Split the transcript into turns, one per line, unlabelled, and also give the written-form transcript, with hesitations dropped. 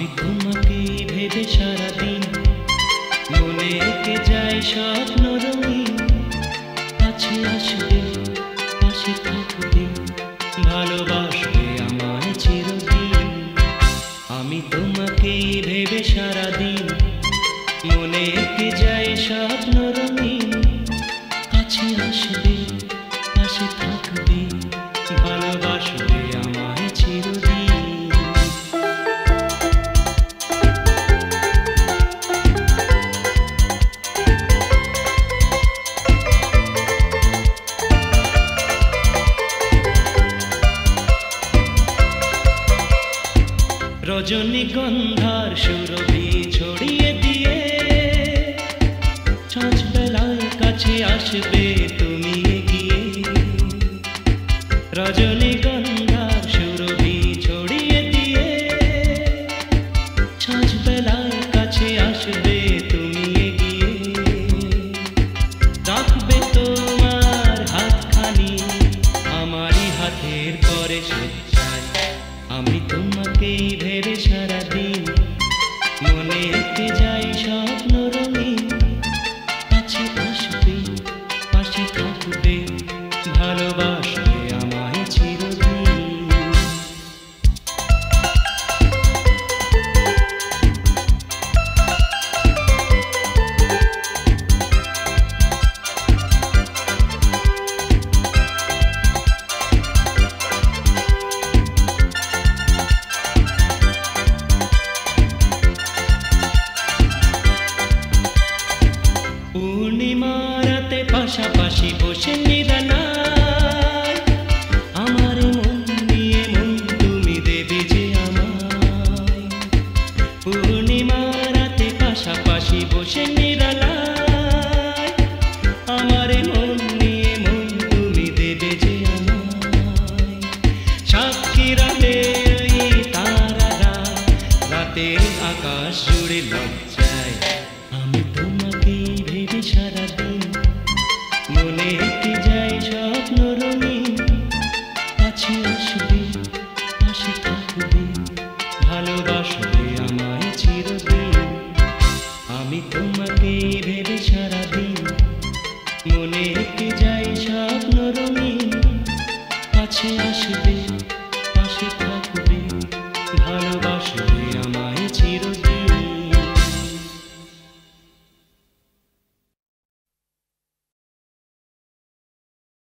আমি তোমাকে ভেবে সারাদিন মনে এঁকে যায় স্বপ্ন রঙিন। কাছে আসবে, পাশে থাকবে, ভালোবাসবে আমায় চিরদিন। আমি তোমাকে ভেবে সারাদিন মনে এঁকে যায় স্বপ্ন রঙিন। কাছে আসবে, পাশে থাকবে, ভালোবাসবে আমায় চিরদিন। রজনীগন্ধার সুরভি ছড়িয়ে দিয়ে সাঁঝ বেলায় কাছে আসবে তুমি এগিয়ে। রজনীগন্ধার সুরভি ছড়িয়ে দিয়ে সাঁঝ বেলায় কাছে আসবে তুমি এগিয়ে। রাখবে তোমার হাতখানি আমারই হাতের পরে সজ্জায়। আমি তোমাকেই ভেবে সারাদিন মনে এঁকে যাই স্বপ্ন রঙিন। কাছে আসবে, পাশে থাকবে, ভালোবাসবে আমায় চিরদিন। পূর্ণিমা রাতে পাশাপাশি বসে নিরালায় আমার মন নিয়ে মন তুমি দেবে যে আমায়। পূর্ণিমা রাতে পাশাপাশি বসে নিরালায় আমার মন নিয়ে মন তুমি দেবে যে আমায়। সাক্ষী রাতে তারারা রাতের আকাশ জুড়ে লজ্জায়। আমি তোমাকে ভেবে সারাদিন মনে এঁকে যায় স্বপ্ন রঙিন। কাছে আসবে, পাশে থাকবে, ভালোবাসবে আমায় চিরদিন। আমি তোমাকে ভেবে সারাদিন মনে এঁকে যায় স্বপ্ন রঙিন। কাছে আসবে, পাশে থাকবে।